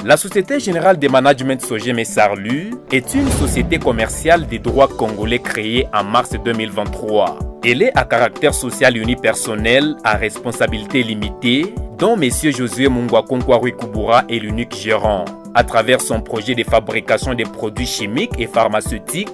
La Société Générale de Management Sogem Sarlu est une société commerciale des droits congolais créée en mars 2023. Elle est à caractère social unipersonnel à responsabilité limitée, dont M. Josué Mungwakonkwarui Kubura est l'unique gérant. À travers son projet de fabrication des produits chimiques et pharmaceutiques,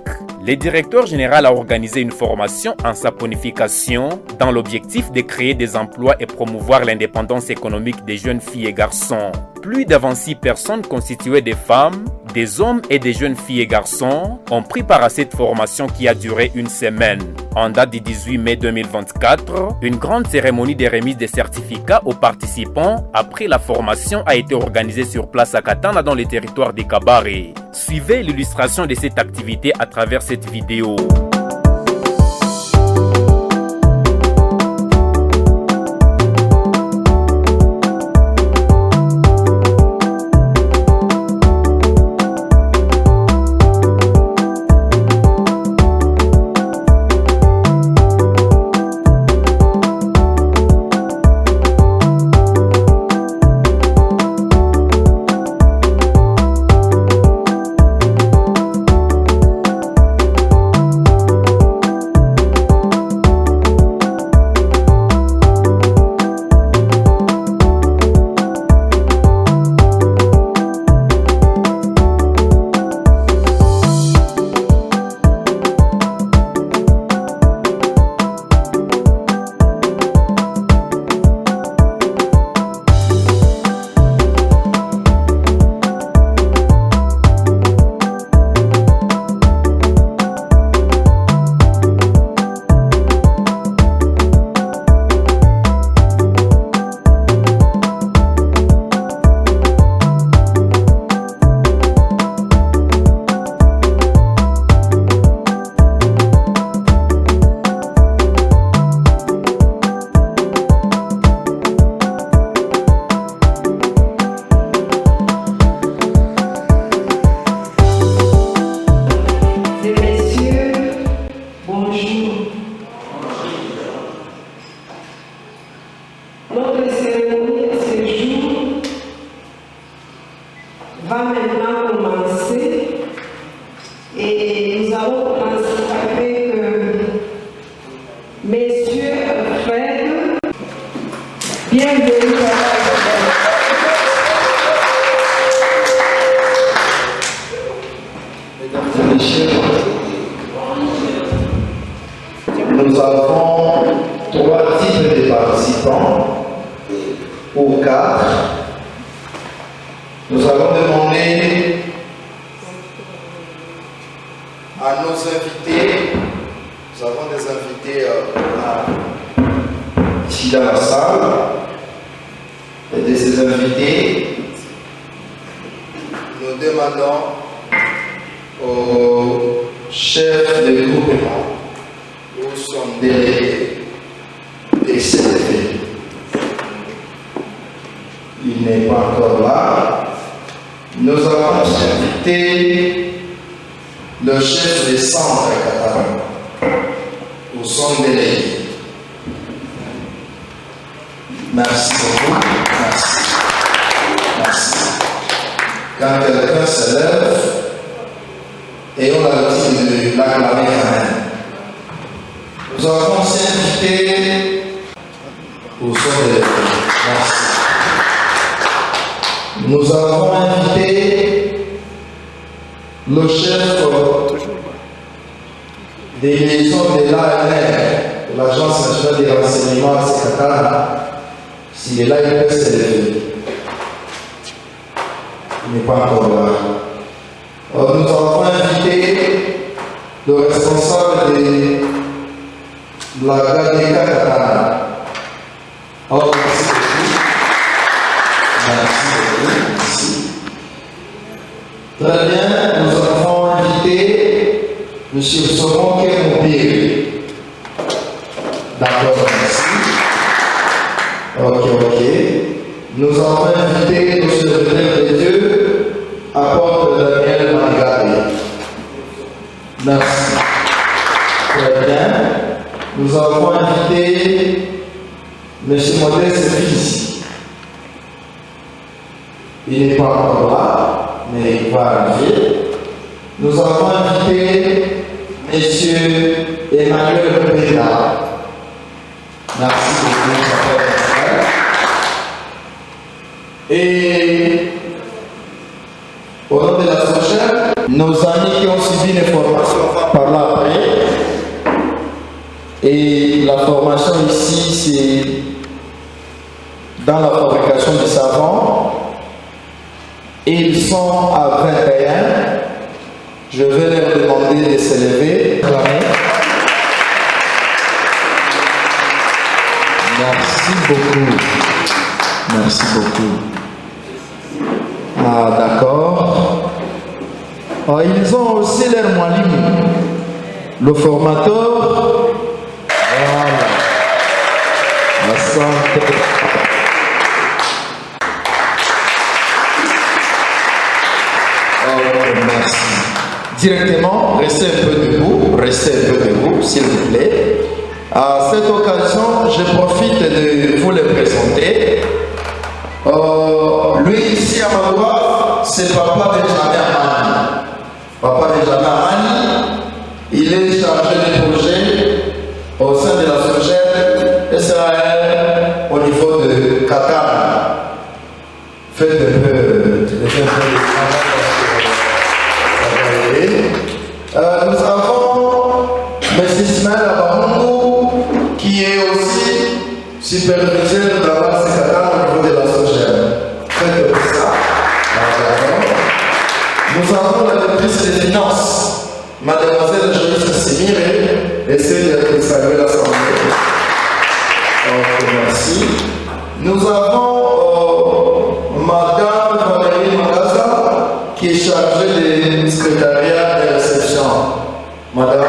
le directeur général a organisé une formation en saponification dans l'objectif de créer des emplois et promouvoir l'indépendance économique des jeunes filles et garçons. Plus de 26 personnes constituées de femmes, des hommes et des jeunes filles et garçons ont pris part à cette formation qui a duré une semaine. En date du 18 mai 2024, une grande cérémonie de remise des certificats aux participants après la formation a été organisée sur place à Katana dans le territoire de Kabare. Suivez l'illustration de cette activité à travers cette vidéo. Va maintenant commencer et nous allons commencer avec Messieurs Fred. Bienvenue. Mesdames et messieurs, nous avons 3 types de participants ou 4. Nous allons demander à nos invités, nous avons des invités ici dans la salle, et de ces invités, nous demandons au chef de groupement ou son délégué de s'élever. Il n'est pas encore là. Nous avons invité le chef de centre Katana ou son délégué. Merci beaucoup. Merci. Merci. Quand quelqu'un se lève, et on a l'habitude de l'acclamer quand même. Nous avons aussi invité au son délégué. Merci. Nous avons invité le chef des liaisons de l'ANR, de l'Agence nationale des renseignements à Sekatana. S'il est là, il peut se lever. Il n'est pas encore là. Alors, nous avons invité le responsable de la Gadeka Katana. Alors, merci beaucoup. Merci beaucoup. Merci. Très bien, nous avons invité M. Soron Kemobir. D'accord, merci. Ok. Nous avons invité le secrétaire de Dieu, apôtre Daniel Mangari. Merci. Très bien. Nous avons invité M. Modeste Fils. Il n'est pas encore là, mais il va arriver. Nous avons invité M. Emmanuel Pédard. Merci beaucoup, et au nom de la société, nos amis qui ont suivi les formations vont par là après. Et la formation ici, c'est dans la fabrication du savon. Ils sont à 21. Je vais leur demander de s'élever. Merci beaucoup. Merci beaucoup. Ah, d'accord. Ah, ils ont aussi leur mwalimu, le formateur. Voilà. Asante. Oh, merci. Directement, restez un peu debout, s'il vous plaît. À cette occasion, je profite de vous le présenter. Lui ici à ma droite, c'est Papa Benjamin Amani. Papa Benjamin Amani, il est chargé des projets au sein de la SOGED SAR au niveau de Qatar. Faites un peu de travail. Nous avons M. Ismaël Abamungu qui est aussi superviseur de la base Qatar au niveau de la SOGED. Faites ça. Nous avons la directrice des finances, Mademoiselle Joyce Simire, essayez de saluer l'Assemblée. Merci. Nous avons Madame Valérie Magaza, qui est chargée du secrétariat de réception. Madame,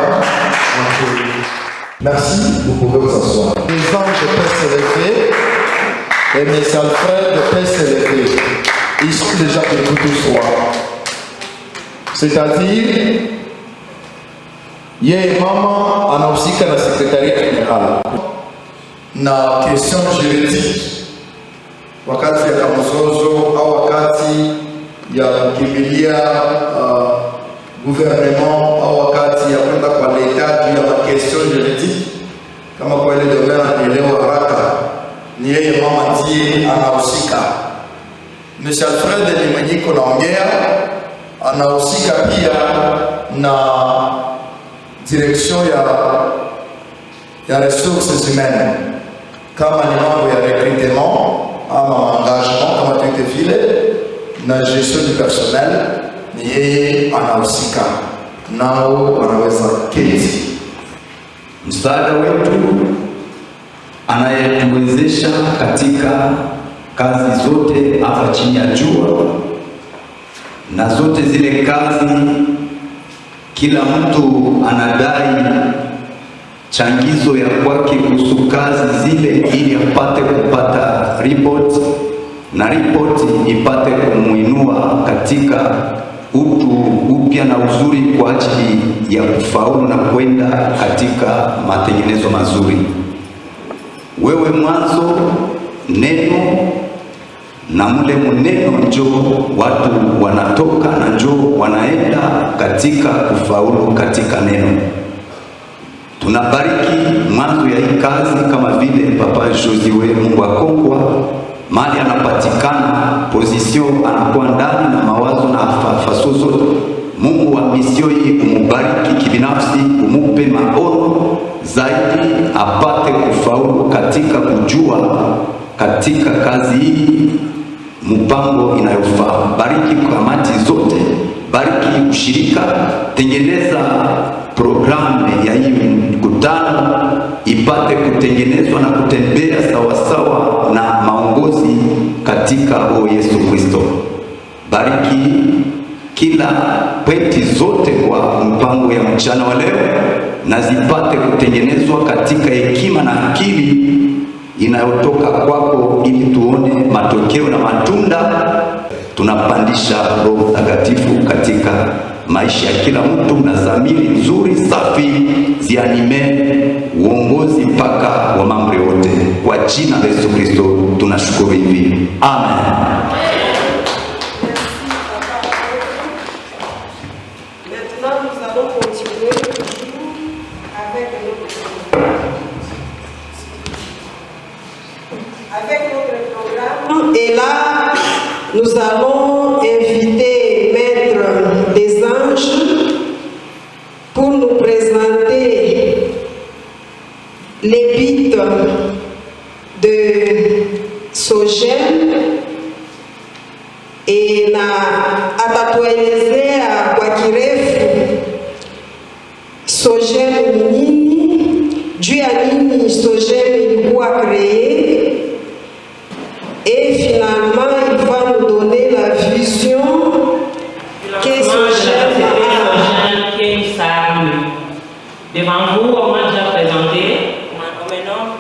merci, vous pouvez vous asseoir. Les anges peuvent s'élever et mes Alfred peuvent s'élever. Ils sont déjà debout tout soir. C'est-à-dire, il y a un maman en aussi qu'à la secrétariat générale. Na question juridique, wakati ya kamuzozo au wakati ya kukimbilia gouvernement au wakati ya kwenda kwa leta juu ya question juridique, kama kwa ile domaine anaelewa haraka, ni yeye mama ndiye anahusika. Monsieur Alfred ni mwenyiko naongea, anahusika pia na direction ya ressources humaines, kama ni mambo ya recrutement ama engagement kama tuite vile na gestion du personnel, ni yeye anahusika nao, wanaweza keti. Msaada wetu anayetuwezesha katika kazi zote hapa chini ya jua, na zote zile kazi kila mtu anadai changizo ya kwake kuhusu kazi zile, ili apate kupata report na report ipate kumuinua katika utu upya na uzuri kwa ajili ya kufaulu na kwenda katika matengenezo mazuri. Wewe mwanzo neno, na mule muneno njo watu wanatoka na njo wanaenda katika kufaulu katika neno. Tunabariki mwanzo ya hii kazi kama vile Papa Josue Mungu akongwa mali anapatikana position anakuwa ndani na mawazo na faso zote. Mungu wa misio hii umubariki kibinafsi, umupe maono zaidi, apate kufaulu katika kujua katika kazi hii mpango inayofaa. Bariki kamati zote, bariki ushirika, tengeneza programu ya hii mkutano ipate kutengenezwa na kutembea sawasawa na maongozi katika Yesu Kristo. Bariki kila pointi zote kwa mpango ya mchana wa leo, na zipate kutengenezwa katika hekima na akili inayotoka kwako, ili tuone matokeo na matunda. Tunapandisha Roho Mtakatifu katika maisha ya kila mtu, na dhamiri nzuri safi zianime uongozi mpaka wa mambo yote. Kwa jina la Yesu Kristo tunashukuru hivi. Amen. Et là, nous allons inviter Maître des Anges pour nous présenter les bits de Sogem et na atatuelezea kwa kirefu Sogem ni nini, juu ya nini Sogem ilikuwa créée, et finalement il va nous donner la vision que Sogem a. Devant vous, on m'a déjà présenté, on me nomme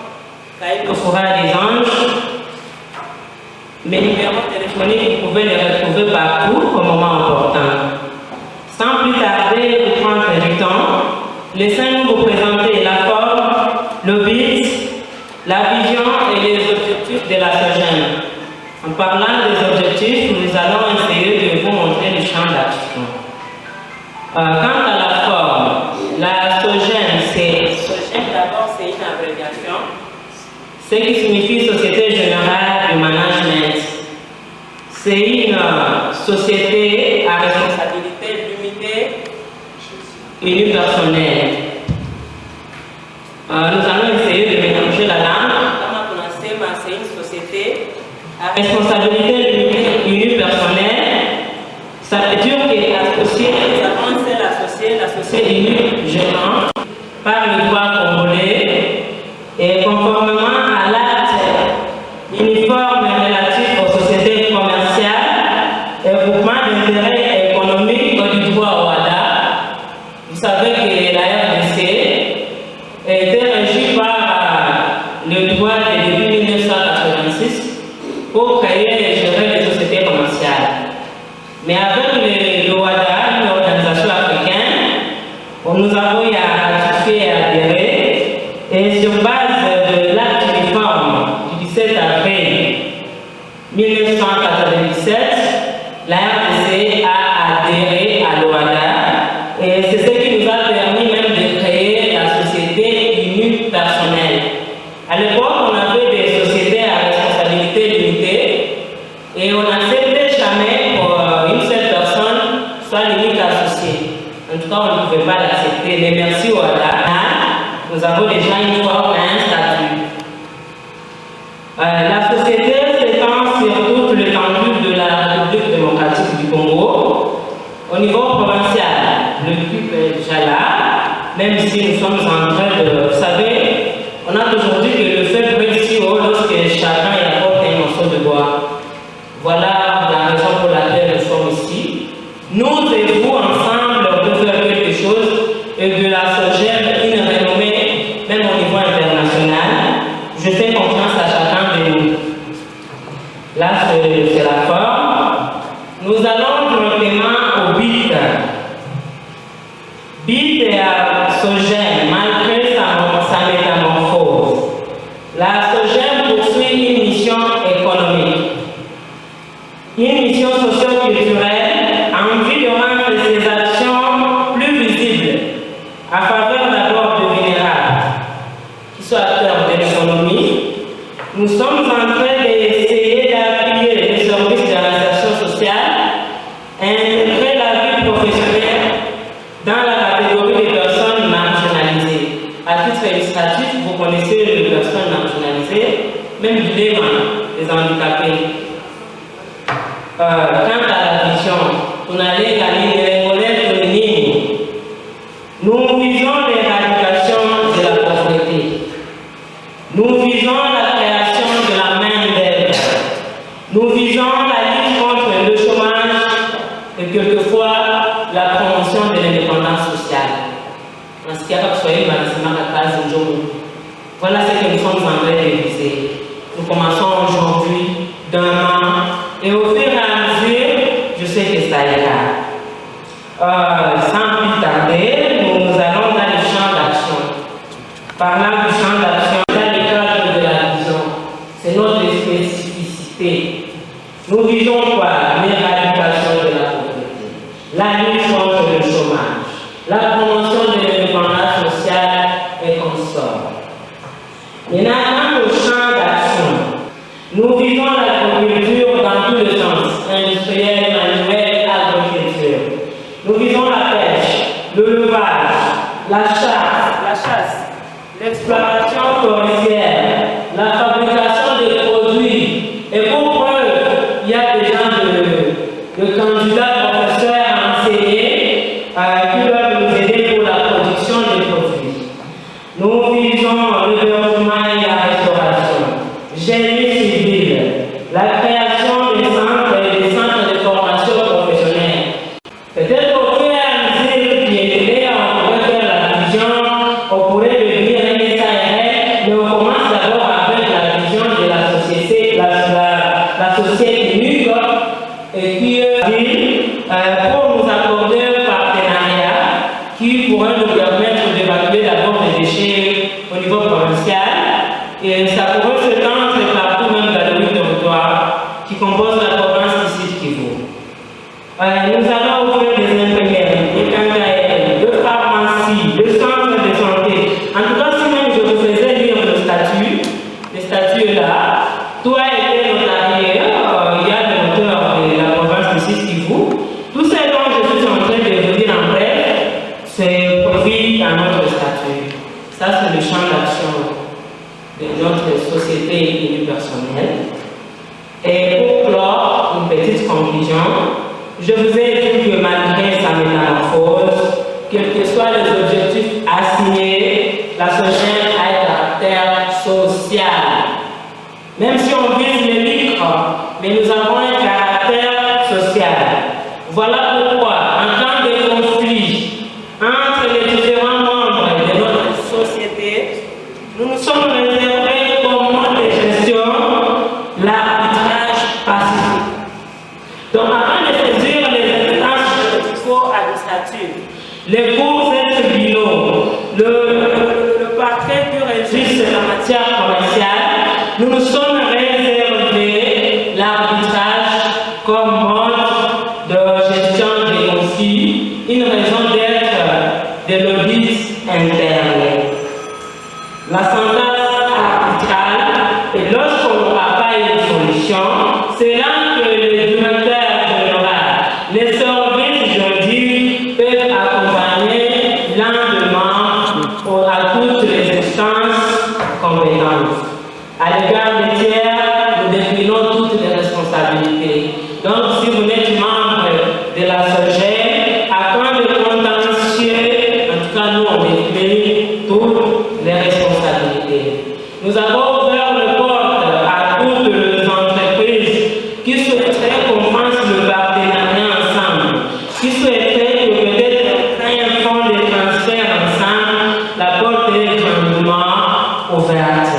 Caïd Ofora des Anges. Mes numéros téléphoniques, vous pouvez les retrouver partout au moment important. Sans plus tarder, vous prendre du temps, laissez-nous vous présenter la forme, le but, la vision et les objectifs de la Sogem. En parlant des objectifs, nous allons essayer de vous montrer le champ d'action. Quant à la forme, la Sogem, d'abord c'est une abréviation, ce qui signifie Société Générale du Management. C'est une société à responsabilité limitée unipersonnelle. Nous allons essayer de mélanger la langue. Comme on sait, c'est une société à responsabilité limitée unipersonnelle. Ça veut dire que l'associé, l'associé unique gérant par le droit congolais et conformément à l'acte uniforme relatif aux sociétés commerciales et groupements d'intérêt économique du droit au WADA. Vous savez que la RDC a été régie par le droit de depuis 1986 pour créer et gérer les sociétés commerciales. Mais avec le WADA, une organisation africaine, nous avons ratifié et adhéré, et sur base de l'acte uniforme du 17 avril 1997, la RDC a adhéré à l'OADA, et c'est ce qui nous a permis même de créer la société unipersonnelle. À l'époque, on avait des sociétés à responsabilité limitée, et on n'acceptait jamais pour une seule personne soit l'unique associé. En tout cas, on ne pouvait pas l'accepter. Mais merci au WADA, nous avons déjà une forme et un statut. La société s'étend sur toute l'étendue de la République démocratique du Congo. Au niveau provincial, le but est déjà là, même si nous sommes en train de... Vous savez, on a toujours dit que le feu brûle si haut lorsque chacun y apporte un morceau de bois. Voilà la raison pour laquelle nous sommes ici. Nous et vous, ensemble, on peut faire quelque chose et de la Sogem une renommée, même au niveau international. Je fais confiance à chacun de nous. Là, c'est la forme. Nous allons directement au BIT. BIT est à Sogem, malgré sa métamorphose. La Sogem poursuit une mission économique, une mission socio-culturelle en vue de rendre ses actions plus visibles à faveur d'abord de vulnérables qui sont acteurs de l'économie. Nous sommes en train d'essayer d'appuyer les services de l'insertion sociale et intégrer la vie professionnelle dans la catégorie des personnes marginalisées. À titre illustratif, vous connaissez les personnes marginalisées, même du les handicapés. Quant à la vision, on allait gagner les modèles de ligne. Nous visons l'éradication de la pauvreté. Nous visons la création de la main-d'œuvre. Nous visons la lutte contre le chômage et quelquefois la promotion de l'indépendance sociale. Voilà ce que nous sommes en train de viser. Nous commençons aujourd'hui, demain, et au fur et à mesure, je sais que ça ira. Sans plus tarder, nous allons dans le champ d'action. Parlant du champ d'action, dans le cadre de la vision, c'est notre spécificité. Nous visons quoi? L'éradication de la pauvreté, la lutte contre le chômage, la promotion de l'indépendance sociale et consorts. Maintenant, au champ d'action, nous visons la communauté l'exploitation forestière, la fabrication des produits. Et pour preuve, il y a des gens de candidats professeurs à enseigner qui doivent nous aider pour la production des produits. Nous visons le développement et la restauration, génie civil, la création des centres et des centres de formation professionnelle. Peut-être au fur et à mesure qui est on pourrait faire la vision, on pourrait devenir un SARL, mais on commence d'abord avec la vision de la société, la société unique, et puis pour nous accorder un partenariat qui pourrait nous permettre d'évacuer d'abord les déchets au niveau provincial, et ça pourrait se tendre partout, même dans le territoire qui compose la province du Sud Kivu. Nous allons ouvrir des imprimeries, des quincailleries, de pharmacies, de centres de santé. En tout cas, si même je vous faisais lire le statut est là, tout a été notarié, il y a des noteurs de la province du Sud Kivu. Tout ce dont je suis en train de vous dire en bref, c'est produit dans notre statut. Ça, c'est le champ d'action de notre société unipersonnelle. Et pour clore, une petite conclusion, je vous ai dit que malgré sa métamorphose, quels que soient les objectifs assignés, la SOGEM a un caractère social. Même si on vise les micros, mais nous avons un caractère social. Voilà pourquoi, en temps de conflit entre les différents membres de notre société, nous nous sommes réservés comme mode de gestion l'arbitrage pacifique. Donc, avant de saisir les instances administratives, les cours et tribunaux, le parquet pur et juste en matière commerciale, nous nous sommes réservés l'arbitrage comme mode de gestion des conflits, une raison d'être de l'audit interne. La sentence arbitrale, et lorsqu'on n'aura pas une solution, c'est là que le directeur général, les services juridiques peuvent accompagner l'endemain à toutes les instances compétentes. À l'égard des tiers, nous déclinons toutes les responsabilités. Donc, si vous êtes membre de la SOGEM, à quand le contentieux, en tout cas, nous, on décline toutes les responsabilités. Nous avons ouvert les portes à toutes les entreprises qui souhaiteraient qu'on fasse le partenariat ensemble, qui souhaiteraient que peut-être un fonds de transfert ensemble, la porte est grandement ouverte.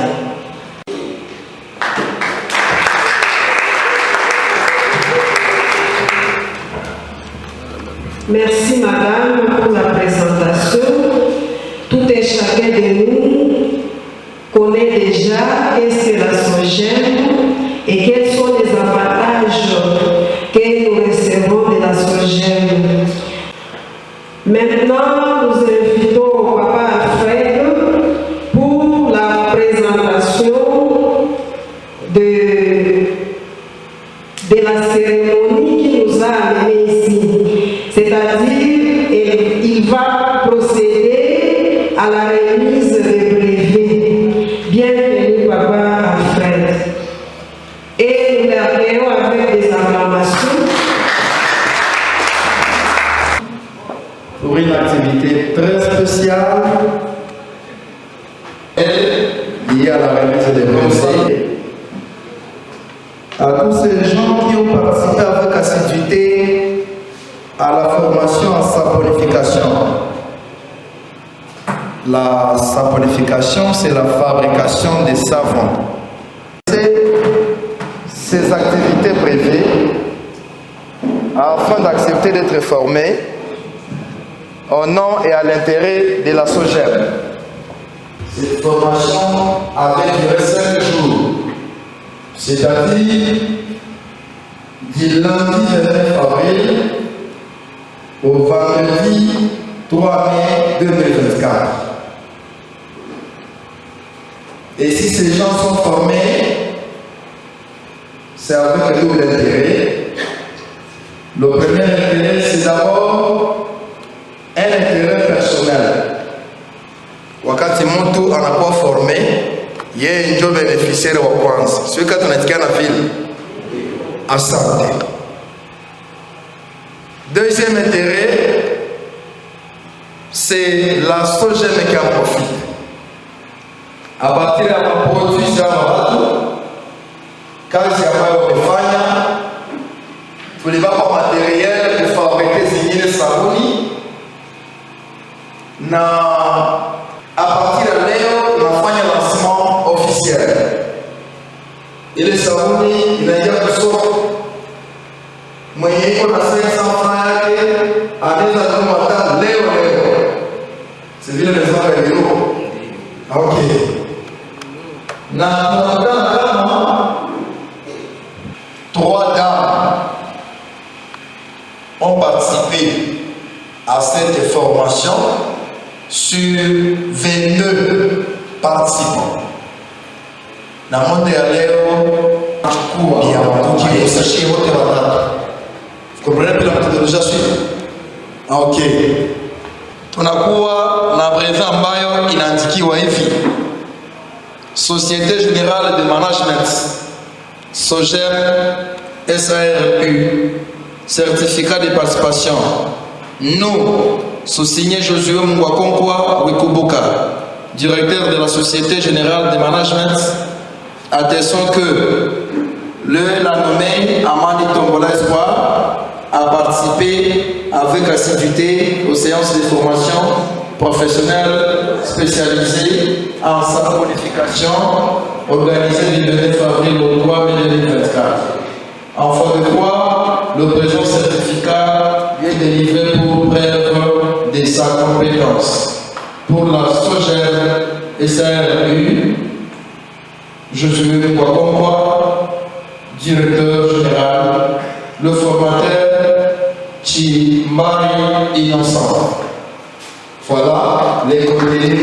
Merci Madame pour la présentation. Tout et chacun de nous connaît déjà qu'est-ce que la SOGEM et quels sont les avantages que nous recevons de la SOGEM. Maintenant, nous invitons Papa Alfred pour la présentation de la cérémonie qui nous a amenés ici. C'est-à-dire, il va procéder à la remise des brevets. Bienvenue, Papa Alfred. Et nous l'accueillons avec des acclamations. Pour une activité très spéciale, liée à la remise des brevets. À tous ces gens qui ont participé avec assiduité à la formation en saponification. La saponification, c'est la fabrication des savons. Ces activités privées, afin d'accepter d'être formés au nom et à l'intérêt de la SOGEM. Cette formation avait duré 5 jours, c'est-à-dire du lundi 29 avril au vendredi 3 mai 2024. Et si ces gens sont formés, c'est avec un double intérêt. Le premier intérêt, c'est d'abord un intérêt personnel. wakati mtu anakuwa forme, yeye ndio beneficiaire wa kwanza. Sio kama tunatikia na vile. Asante. Deuxième intérêt, c'est la SOGEM qui en profite. À partir ya maproduit za watu, kazi ambayo wamefanya, tulibapa materiel kufabrike zingine sabuni, na à partir ya leo tunafanya lancement officiel. Ile sabuni inaingia kusoko, mwenye iko na 500 francs yake anaweza kununua hata leo. C'est vile les gens de l'euro. Ok. Na tunakutana kama 3 dames ont participé à cette formation sur 22 participants. Na monde ya leo chukua ya tukisashie wote watatu. Comprenez la méthodologie suivie? Ok. Tunakuwa na brevet ambayo inaandikiwa hivi: Société Générale de Management, SOGEM SARU, certificat de participation. Nous, sous-signé Josué Mungwakonkwa Wikubuka, directeur de la Société Générale de Management, attestons que la nommée Amandi Tombola Espoir a participé avec assiduité aux séances de formation professionnelle spécialisée en saponification organisées du 9 avril au 3 mai 2024. En foi de quoi, le présent certificat est délivré pour preuve de sa compétence. Pour la SOGEM SARU, je suis Mungwakonkwa, directeur général, le formateur Chimari Innocent. Voilà les coordonnées.